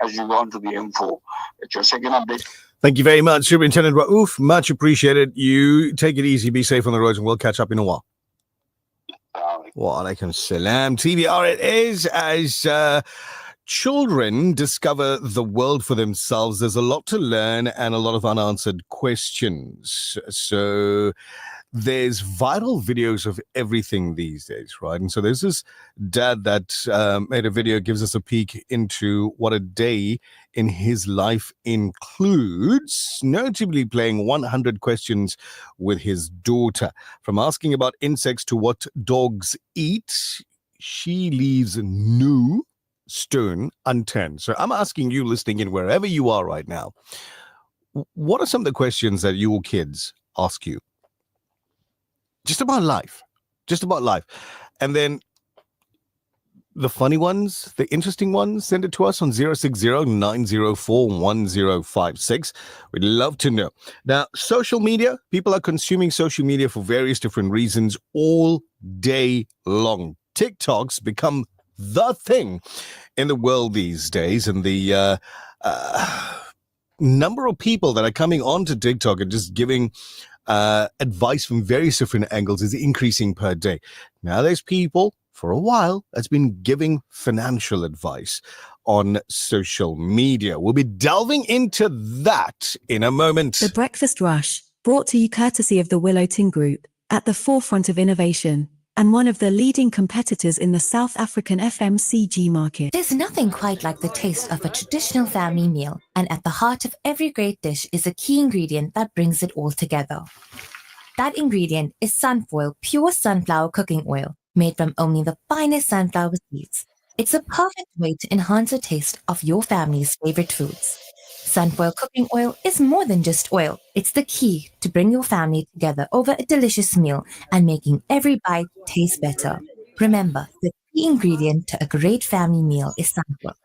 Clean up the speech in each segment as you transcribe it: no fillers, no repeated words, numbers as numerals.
as you go on to the info. It's your second update. Thank you very much, Superintendent Raouf. Much appreciated. You take it easy, be safe on the roads, and we'll catch up in a while. Wa alaikum salam. TVR it is. As children discover the world for themselves, there's a lot to learn and a lot of unanswered questions. So there's viral videos of everything these days, right? And so there's this dad that made a video, gives us a peek into what a day in his life includes, notably playing 100 questions with his daughter. From asking about insects to what dogs eat, she leaves no stone unturned. So I'm asking you, listening in wherever you are right now, what are some of the questions that your kids ask you? Just about life. And then the funny ones, the interesting ones, send it to us on 060-904-1056. We'd love to know. Now, social media, people are consuming social media for various different reasons all day long. TikTok's become the thing in the world these days, and the number of people that are coming onto TikTok and just giving advice from various different angles is increasing per day. Now there's people for a while that's been giving financial advice on social media. We'll be delving into that in a moment. The Breakfast Rush, brought to you courtesy of the Willowton Group, at the forefront of innovation and one of the leading competitors in the South African FMCG market. There's nothing quite like the taste of a traditional family meal, and at the heart of every great dish is a key ingredient that brings it all together. That ingredient is Sunfoil pure sunflower cooking oil, made from only the finest sunflower seeds. It's a perfect way to enhance the taste of your family's favorite foods. Sunfoil cooking oil is more than just oil. It's the key to bring your family together over a delicious meal and making every bite taste better. Remember, the key ingredient to a great family meal is sunflower.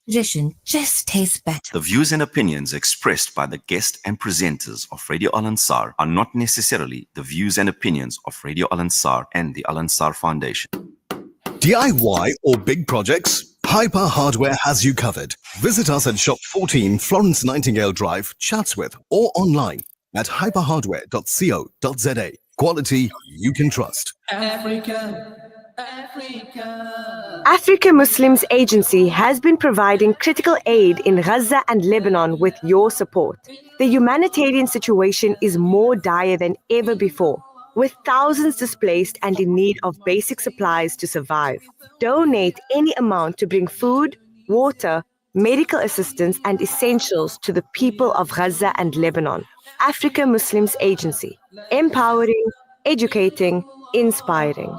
Tradition just tastes better. The views and opinions expressed by the guest and presenters of Radio Al Ansar are not necessarily the views and opinions of Radio Al Ansar and the Al Ansar Foundation. DIY or big projects? Hyper Hardware has you covered. Visit us at Shop 14 Florence Nightingale Drive, Chatsworth, or online at hyperhardware.co.za. Quality you can trust. Africa Muslims Agency has been providing critical aid in Gaza and Lebanon with your support. The humanitarian situation is more dire than ever before, with thousands displaced and in need of basic supplies to survive. Donate any amount to bring food, water, medical assistance, and essentials to the people of Gaza and Lebanon. Africa Muslims Agency, empowering, educating, inspiring.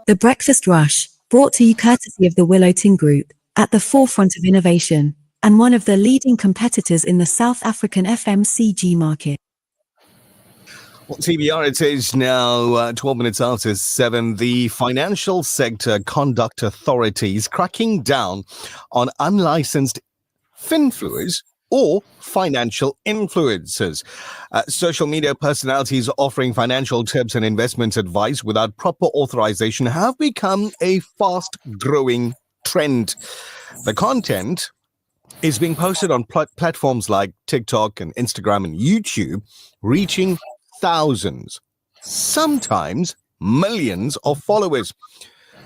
The Breakfast Rush, brought to you courtesy of the Willowton Group, at the forefront of innovation and one of the leading competitors in the South African FMCG market. Well, TBR, it is now 12 minutes after 7. The Financial Sector Conduct Authorities cracking down on unlicensed finfluencers or financial influencers. Social media personalities offering financial tips and investment advice without proper authorization have become a fast-growing trend. The content is being posted on platforms like TikTok and Instagram and YouTube, reaching thousands, sometimes millions of followers.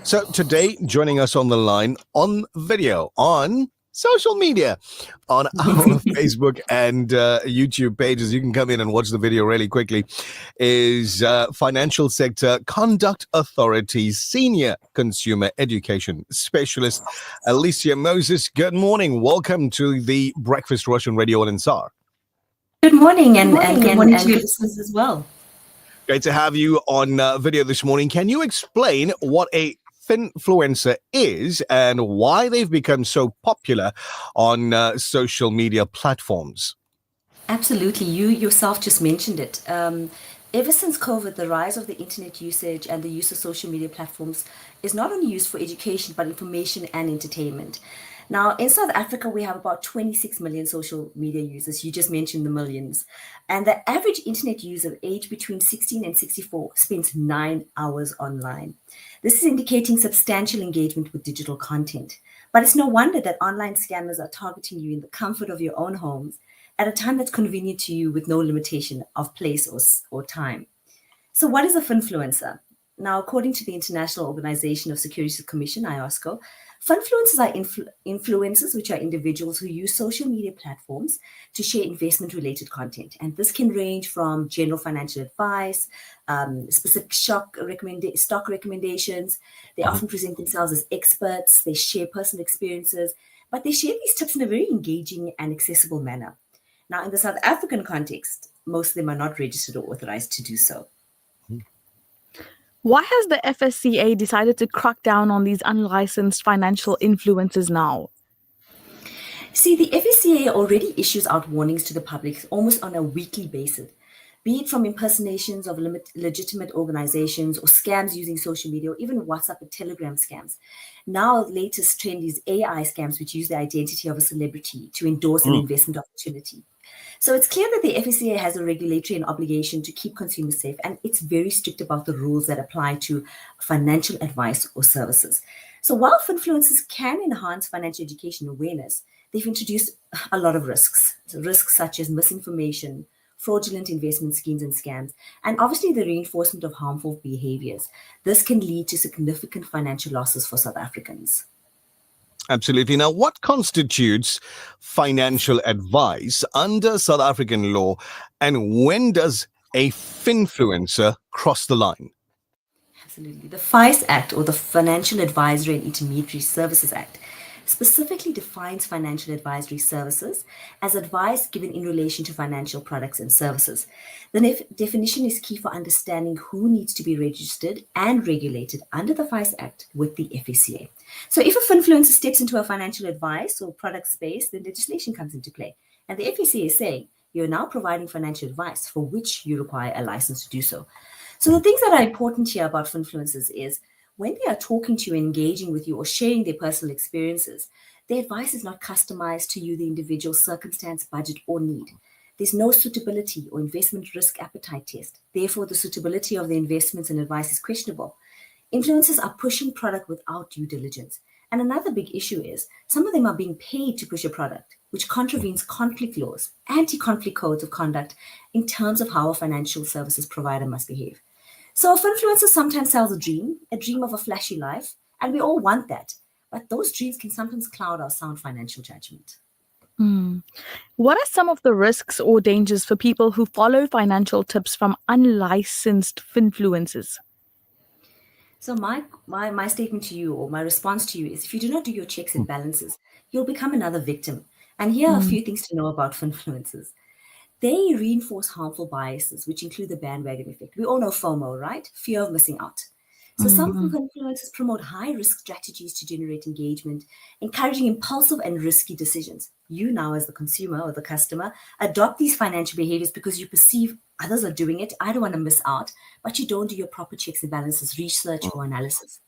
So today, joining us on the line on video, on social media, on our Facebook and YouTube pages, you can come in and watch the video really quickly, is Financial Sector Conduct Authority's Senior Consumer Education Specialist, Alicia Moses. Good morning. Welcome to the Breakfast Rush on Radio Al Ansar. Good morning, and good morning to your listeners as well. Great to have you on video this morning. Can you explain what a finfluencer is and why they've become so popular on social media platforms? Absolutely. You yourself just mentioned it. Ever since COVID, the rise of the internet usage and the use of social media platforms is not only used for education, but information and entertainment. Now, in South Africa, we have about 26 million social media users. You just mentioned the millions. And the average internet user aged between 16 and 64 spends 9 hours online. This is indicating substantial engagement with digital content. But it's no wonder that online scammers are targeting you in the comfort of your own homes at a time that's convenient to you with no limitation of place or time. So what is a finfluencer? Now, according to the International Organization of Security Commission, IOSCO, finfluencers are influencers, which are individuals who use social media platforms to share investment-related content. And this can range from general financial advice, specific stock recommendations. They often present themselves as experts. They share personal experiences, but they share these tips in a very engaging and accessible manner. Now, in the South African context, most of them are not registered or authorized to do so. Why has the FSCA decided to crack down on these unlicensed financial influencers now? See, the FSCA already issues out warnings to the public almost on a weekly basis, be it from impersonations of legitimate organizations or scams using social media or even WhatsApp and Telegram scams. Now, the latest trend is AI scams, which use the identity of a celebrity to endorse an investment opportunity. So it's clear that the FSCA has a regulatory and obligation to keep consumers safe, and it's very strict about the rules that apply to financial advice or services. So while influencers can enhance financial education awareness, they've introduced a lot of risks. So risks such as misinformation, fraudulent investment schemes and scams, and obviously the reinforcement of harmful behaviors. This can lead to significant financial losses for South Africans. Absolutely. Now, what constitutes financial advice under South African law, and when does a finfluencer cross the line? Absolutely. The FICE Act, or the Financial Advisory and Intermediary Services Act, specifically defines financial advisory services as advice given in relation to financial products and services. The definition is key for understanding who needs to be registered and regulated under the FICE Act with the FSCA. So if a finfluencer steps into a financial advice or product space, then legislation comes into play. And the FSCA is saying, you're now providing financial advice for which you require a license to do so. So the things that are important here about finfluencers is when they are talking to you, engaging with you, or sharing their personal experiences, their advice is not customized to you, the individual circumstance, budget, or need. There's no suitability or investment risk appetite test. Therefore, the suitability of the investments and advice is questionable. Influencers are pushing product without due diligence. And another big issue is some of them are being paid to push a product, which contravenes conflict laws, anti-conflict codes of conduct in terms of how a financial services provider must behave. So a finfluencer sometimes sells a dream of a flashy life, and we all want that. But those dreams can sometimes cloud our sound financial judgment. What are some of the risks or dangers for people who follow financial tips from unlicensed finfluencers? So my statement to you, or my response to you, is if you do not do your checks and balances, you'll become another victim. And here are a few things to know about finfluencers. They reinforce harmful biases, which include the bandwagon effect. We all know FOMO, right? Fear of missing out. So some influencers promote high-risk strategies to generate engagement, encouraging impulsive and risky decisions. You now, as the consumer or the customer, adopt these financial behaviors because you perceive others are doing it. I don't want to miss out, but you don't do your proper checks and balances, research or analysis.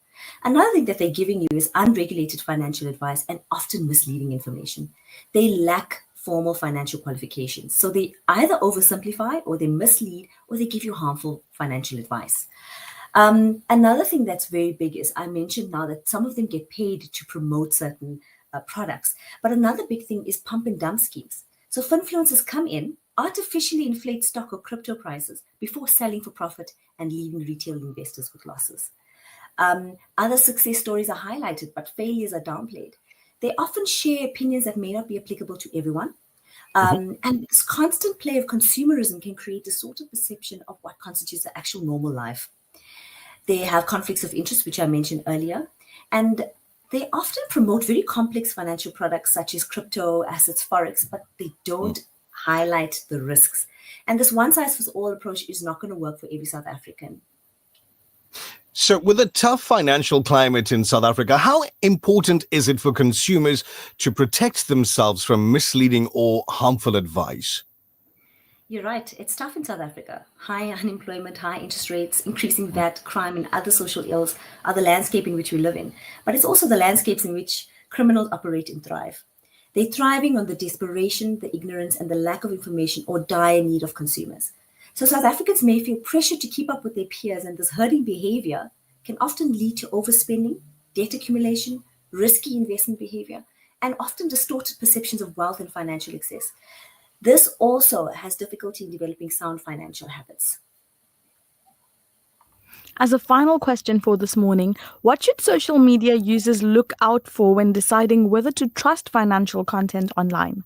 Another thing that they're giving you is unregulated financial advice and often misleading information. They lack formal financial qualifications. So they either oversimplify or they mislead or they give you harmful financial advice. Another thing that's very big is I mentioned now that some of them get paid to promote certain products. But another big thing is pump and dump schemes. So finfluencers come in, artificially inflate stock or crypto prices before selling for profit and leaving retail investors with losses. Other success stories are highlighted, but failures are downplayed. They often share opinions that may not be applicable to everyone. And this constant play of consumerism can create a sort of perception of what constitutes the actual normal life. They have conflicts of interest, which I mentioned earlier, and they often promote very complex financial products such as crypto, assets, forex, but they don't highlight the risks. And this one-size-fits-all approach is not going to work for every South African. So with a tough financial climate in South Africa, how important is it for consumers to protect themselves from misleading or harmful advice? You're right. It's tough in South Africa. High unemployment, high interest rates, increasing VAT, crime, and other social ills are the landscape in which we live in. But it's also the landscapes in which criminals operate and thrive. They're thriving on the desperation, the ignorance, and the lack of information or dire need of consumers. So South Africans may feel pressure to keep up with their peers, and this herding behavior can often lead to overspending, debt accumulation, risky investment behavior, and often distorted perceptions of wealth and financial excess. This also has difficulty in developing sound financial habits. As a final question for this morning, what should social media users look out for when deciding whether to trust financial content online?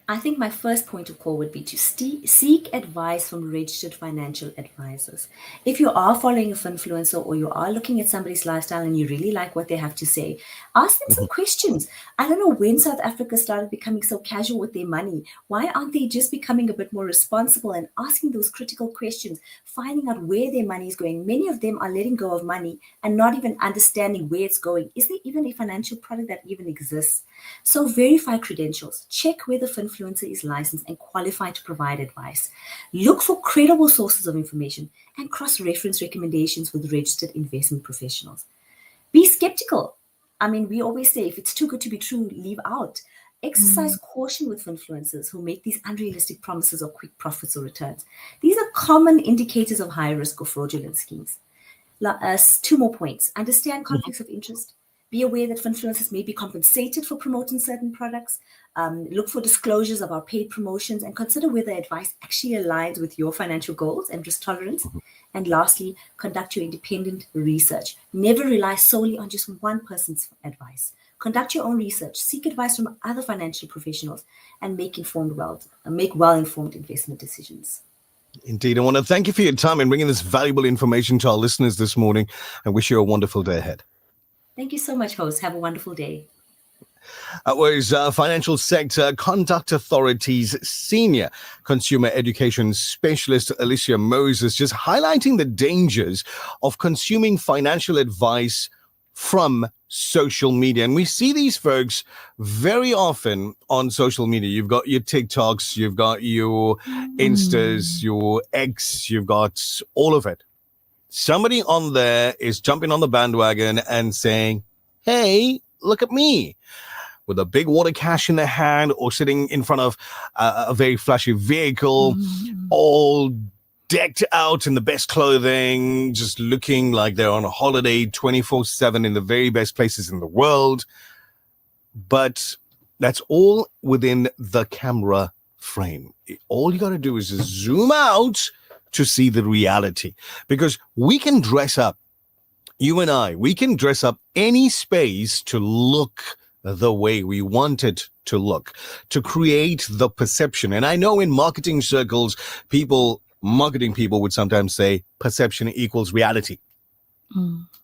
I think my first point of call would be to seek advice from registered financial advisors. If you are following a influencer or you are looking at somebody's lifestyle and you really like what they have to say, ask them some questions. I don't know when South Africa started becoming so casual with their money. Why aren't they just becoming a bit more responsible and asking those critical questions, finding out where their money is going? Many of them are letting go of money and not even understanding where it's going. Is there even a financial product that even exists? So verify credentials. Check whether the influencer is licensed and qualified to provide advice. Look for credible sources of information and cross-reference recommendations with registered investment professionals. Be skeptical. I mean, we always say if it's too good to be true, leave out. Exercise caution with influencers who make these unrealistic promises of quick profits or returns. These are common indicators of high risk or fraudulent schemes. Two more points. Understand conflicts of interest. Be aware that influencers may be compensated for promoting certain products. Look for disclosures about paid promotions and consider whether advice actually aligns with your financial goals and risk tolerance. And lastly, conduct your independent research. Never rely solely on just one person's advice. Conduct your own research, seek advice from other financial professionals, and make well-informed investment decisions. Indeed. I want to thank you for your time and bringing this valuable information to our listeners this morning, and wish you a wonderful day ahead. Thank you so much, host. Have a wonderful day. That was Financial Sector Conduct Authority's Senior Consumer Education Specialist, Alicia Moses, just highlighting the dangers of consuming financial advice from social media. And we see these folks very often on social media. You've got your TikToks, you've got your Instas, your X, you've got all of it. Somebody on there is jumping on the bandwagon and saying, hey, look at me, with a big wad of cash in their hand or sitting in front of a very flashy vehicle, all decked out in the best clothing, just looking like they're on a holiday 24/7 in the very best places in the world. But that's all within the camera frame. All you got to do is just zoom out to see the reality, because we can dress up, you and I, we can dress up any space to look the way we want it to look, to create the perception. And I know in marketing circles, marketing people would sometimes say perception equals reality,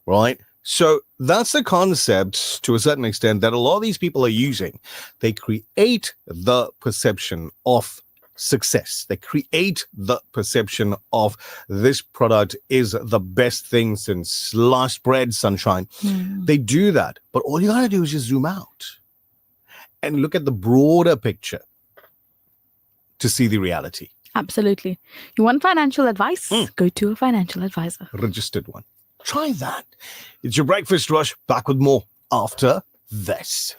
right? So that's the concept to a certain extent that a lot of these people are using. They create the perception of success. They create the perception of this product is the best thing since sliced bread, sunshine. They do that. But all you got to do is just zoom out and look at the broader picture to see the reality. Absolutely. You want financial advice? Go to a financial advisor. Registered one. Try that. It's your Breakfast Rush. Back with more after this.